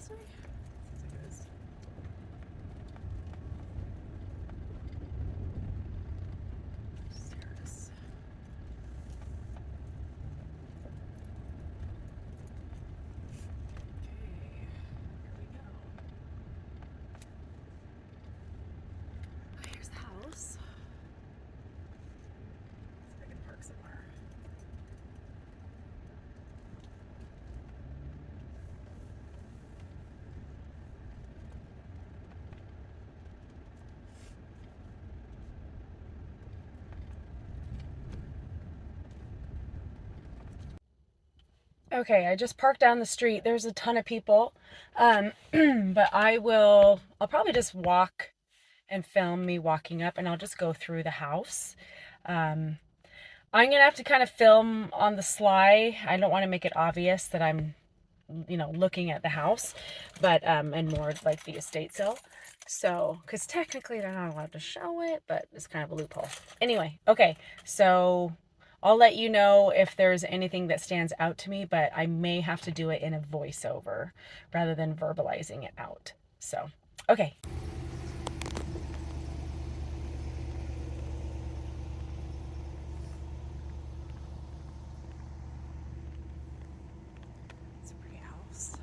this way? Seems like it is. Stairs. Okay, here we go. Oh, here's the house. See if I can park somewhere. Okay, I just parked down the street. There's a ton of people. But I'll probably just walk and film me walking up, and I'll just go through the house. I'm gonna have to kind of film on the sly. I don't want to make it obvious that I'm, looking at the house, but, and more like the estate sale. So, because technically they're not allowed to show it, but it's kind of a loophole. Anyway, okay, so I'll let you know if there's anything that stands out to me, but I may have to do it in a voiceover rather than verbalizing it out. So, okay. It's a pretty house.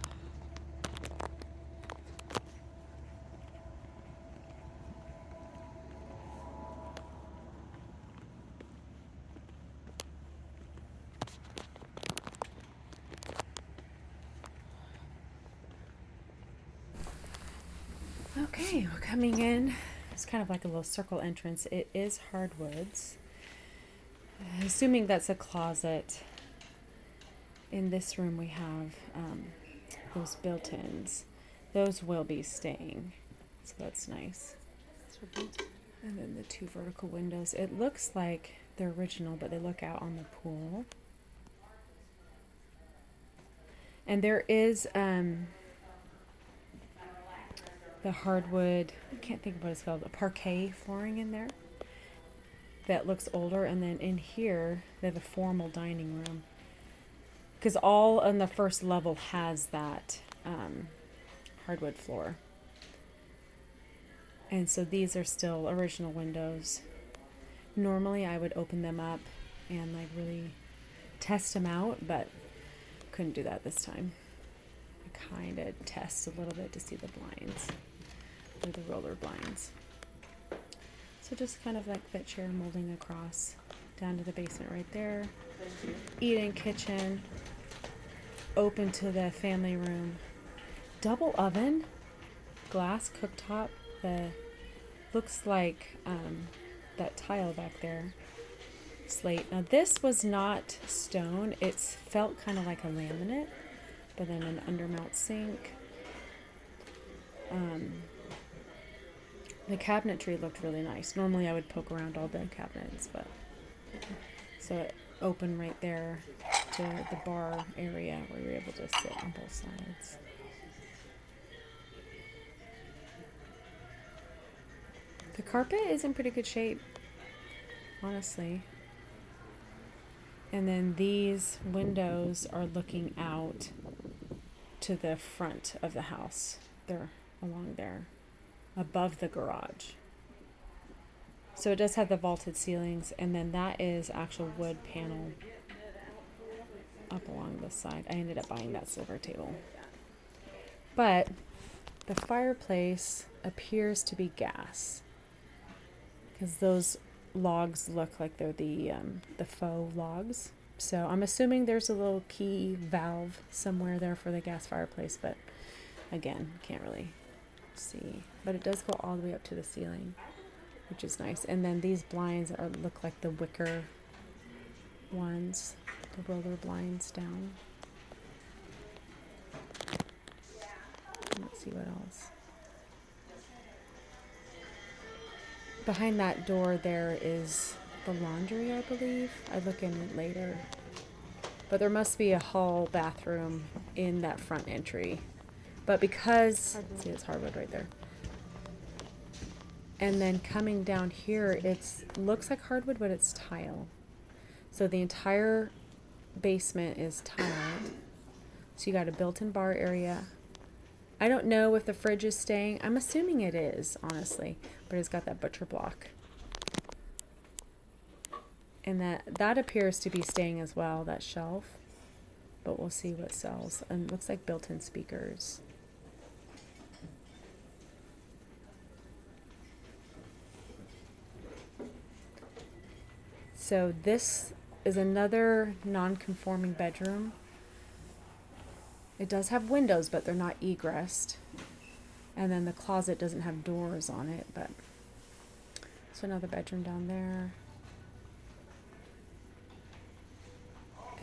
Okay, we're coming in. It's kind of like a little circle entrance. It is hardwoods. Assuming that's a closet. In this room we have those built-ins. Those will be staying, so that's nice. And then the two vertical windows. It looks like they're original, but they look out on the pool. And there is the hardwood, I can't think of what it's called, a parquet flooring in there that looks older. And then in here, they have a formal dining room. Because all on the first level has that hardwood floor. And so these are still original windows. Normally I would open them up and like really test them out, but couldn't do that this time. I kind of test a little bit to see the blinds, or the roller blinds. So just kind of like that chair molding across down to the basement right there. Eating kitchen, open to the family room. Double oven, glass cooktop. The looks like that tile back there, slate. Now this was not stone. It felt kind of like a laminate, but then an undermount sink. The cabinetry looked really nice. Normally I would poke around all the cabinets, but so it opened right there to the bar area where you're able to sit on both sides. The carpet is in pretty good shape, honestly. And then these windows are looking out to the front of the house. They're along there, above the garage. So it does have the vaulted ceilings, and then that is actual wood panel up along the side. I ended up buying that silver table. But the fireplace appears to be gas, because those logs look like they're the faux logs. So I'm assuming there's a little key valve somewhere there for the gas fireplace, but again, can't really see. But it does go all the way up to the ceiling, which is nice. And then these blinds look like the wicker ones, the roller blinds down. Let's see what else. Behind that door there is the laundry, I believe. I look in it later. But there must be a hall bathroom in that front entry. But because, see, it's hardwood right there. And then coming down here, looks like hardwood, but it's tile. So the entire basement is tiled. So you got a built-in bar area, I don't know if the fridge is staying. I'm assuming it is, honestly, but it's got that butcher block. And that appears to be staying as well, that shelf. But we'll see what sells. And it looks like built-in speakers. So this is another non-conforming bedroom. It does have windows, but they're not egressed. And then the closet doesn't have doors on it, but so another bedroom down there.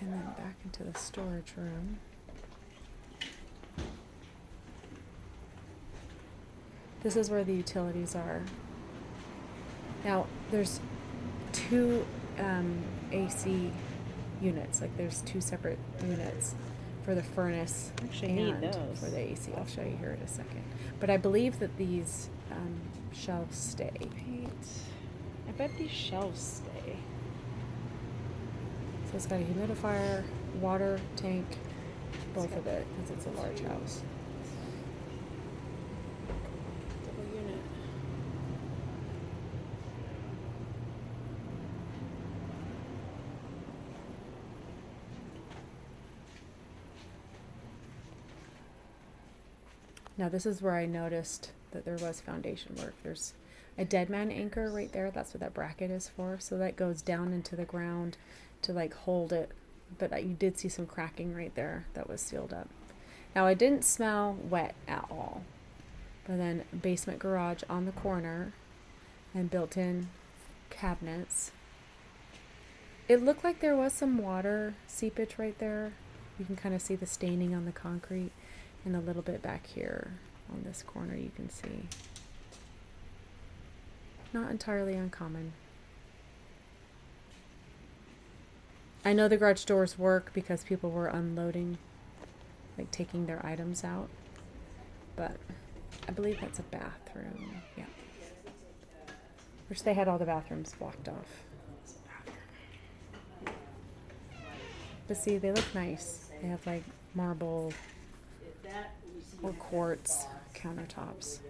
And then back into the storage room. This is where the utilities are. Now, there's two AC units. Like, there's two separate units for the furnace and for the AC. I'll show you here in a second. But I believe that these shelves stay. Right. I bet these shelves stay. So it's got a humidifier, water tank, both of it, because it's a large house. Double unit. Now this is where I noticed that there was foundation work. There's a dead man anchor right there. That's what that bracket is for. So that goes down into the ground to like hold it. But you did see some cracking right there that was sealed up. Now it didn't smell wet at all. But then basement garage on the corner and built-in cabinets. It looked like there was some water seepage right there. You can kind of see the staining on the concrete. And a little bit back here on this corner you can see. Not entirely uncommon. I know the garage doors work because people were unloading, like taking their items out. But I believe that's a bathroom. Yeah. Which they had all the bathrooms blocked off. But see, they look nice. They have like marble or quartz countertops.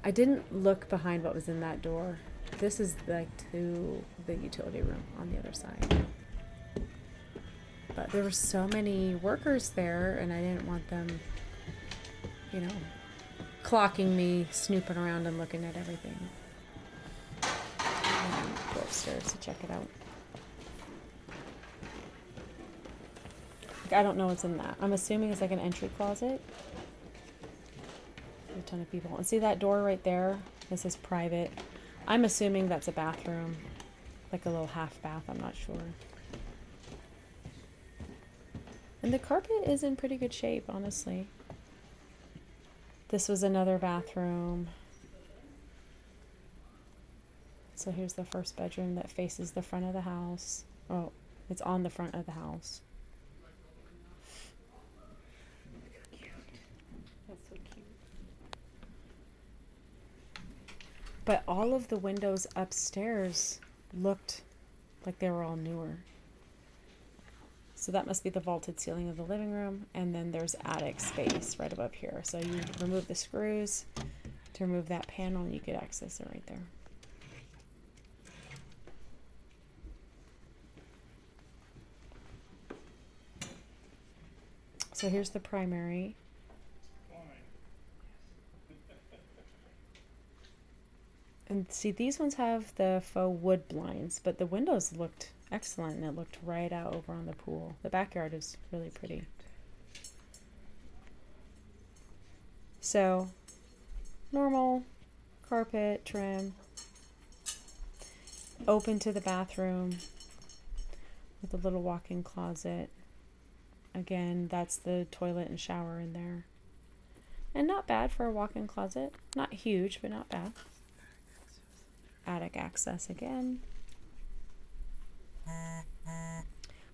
I didn't look behind what was in that door. This is like to the utility room on the other side. But there were so many workers there and I didn't want them, you know, clocking me, snooping around and looking at everything. And go upstairs to check it out. I don't know what's in that. I'm assuming it's like an entry closet. A ton of people. And see that door right there? This is private. I'm assuming that's a bathroom. Like a little half bath, I'm not sure. And the carpet is in pretty good shape, honestly. This was another bathroom. So here's the first bedroom that faces the front of the house. Oh, it's on the front of the house. That's so cute. But all of the windows upstairs looked like they were all newer. So that must be the vaulted ceiling of the living room. And then there's attic space right above here. So you remove the screws to remove that panel and you could access it right there. So here's the primary. And see, these ones have the faux wood blinds, but the windows looked excellent and it looked right out over on the pool. The backyard is really pretty. So, normal carpet trim, open to the bathroom with a little walk-in closet. Again, that's the toilet and shower in there. And not bad for a walk-in closet. Not huge, but not bad. Attic access again.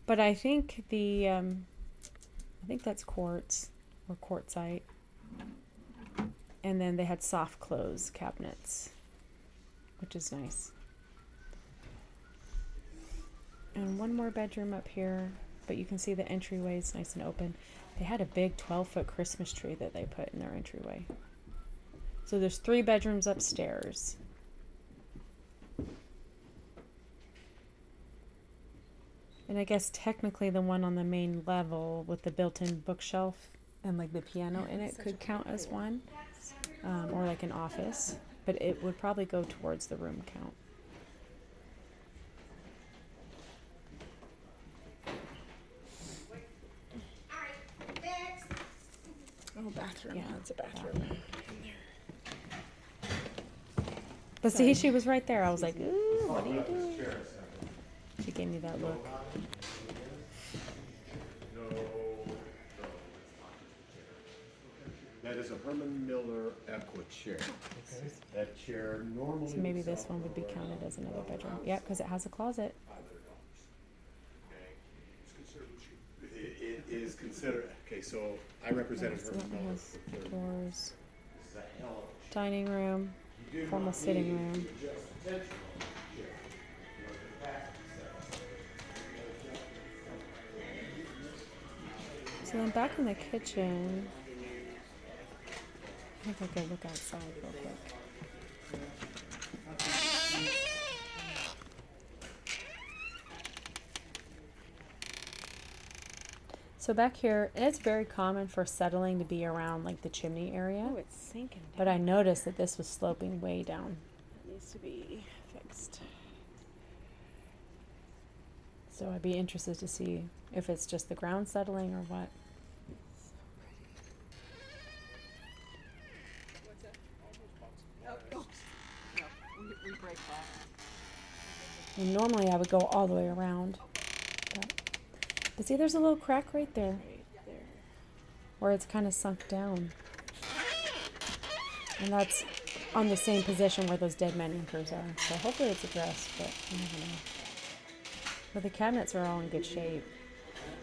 But I think the I think that's quartz or quartzite. And then they had soft close cabinets, which is nice. And one more bedroom up here. but you can see the entryway is nice and open. They had a big 12-foot Christmas tree that they put in their entryway. So there's 3 bedrooms upstairs. And I guess technically the one on the main level with the built-in bookshelf and like the piano in it could count as one, or like an office, but it would probably go towards the room count. Oh, bathroom. Yeah. That's a bathroom. But see, she was right there. I was like, ooh, what are you doing? She gave me that look. That is a Herman Miller Equa chair. That chair normally. So maybe this one would be counted as another bedroom. Yeah, because it has a closet. It is considered, okay, so I represented So Herman that one Miller. has drawers, dining room, formal sitting room. So then back in the kitchen, I think I could look outside real quick. So back here, it's very common for settling to be around like the chimney area. Oh, it's sinking down. But I noticed that this was sloping way down. It needs to be fixed. So I'd be interested to see if it's just the ground settling or what. We break that. And normally I would go all the way around. But see, there's a little crack right there Right there. where it's kind of sunk down. And that's on the same position where those dead man anchors are. So hopefully it's addressed, but you never know. But the cabinets are all in good shape.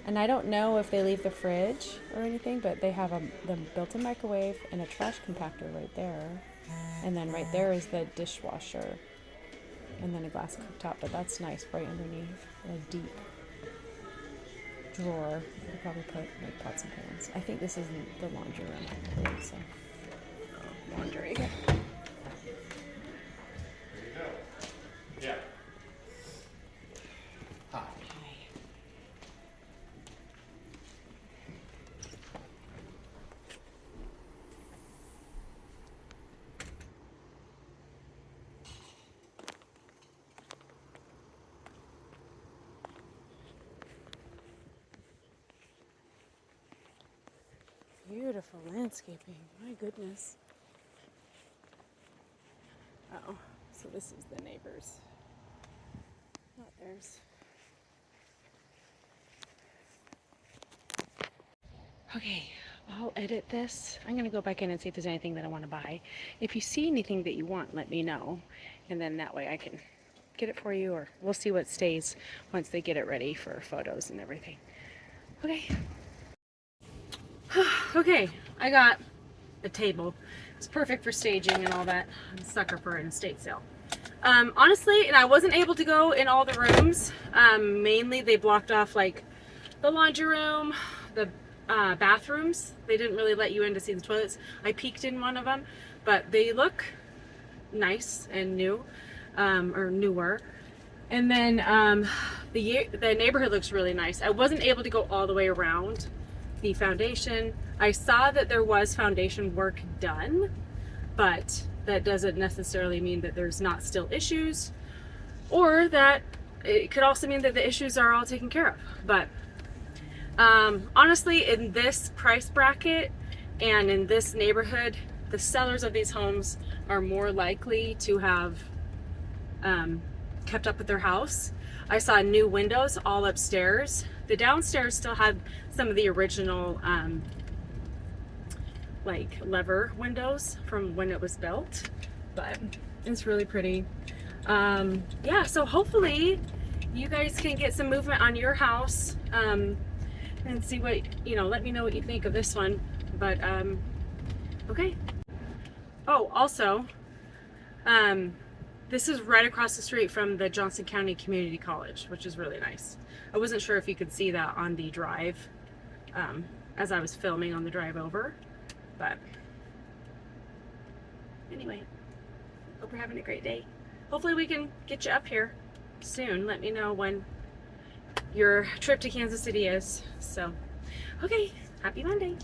And I don't know if they leave the fridge or anything, but they have the built-in microwave and a trash compactor right there. And then right there is the dishwasher. And then a glass cooktop, but that's nice right underneath a deep drawer. You could probably put like pots and pans. I think this is the laundry room, I believe, so. Laundry. Yeah. Hi. Beautiful landscaping. My goodness. Oh, so this is the neighbors. Not theirs. Okay, I'll edit this. I'm going to go back in and see if there's anything that I want to buy. If you see anything that you want, let me know. And then that way I can get it for you, or we'll see what stays once they get it ready for photos and everything. Okay. Okay, I got a table. It's perfect for staging and all that. I'm a sucker for an estate sale. Honestly, and I wasn't able to go in all the rooms. Mainly they blocked off like the laundry room, the bathrooms. They didn't really let you in to see the toilets. I peeked in one of them, but they look nice and new, or newer. And then the neighborhood looks really nice. I wasn't able to go all the way around the foundation. I saw that there was foundation work done, but that doesn't necessarily mean that there's not still issues, or that it could also mean that the issues are all taken care of. But honestly, in this price bracket and in this neighborhood, the sellers of these homes are more likely to have kept up with their house. I saw new windows all upstairs. The downstairs still had some of the original like lever windows from when it was built, but it's really pretty. Yeah, so hopefully you guys can get some movement on your house, and see what, let me know what you think of this one. But okay. Oh, also, This is right across the street from the Johnson County Community College, which is really nice. I wasn't sure if you could see that on the drive as I was filming on the drive over, but anyway, hope you're having a great day. Hopefully we can get you up here soon. Let me know when your trip to Kansas City is. So, okay, happy Monday.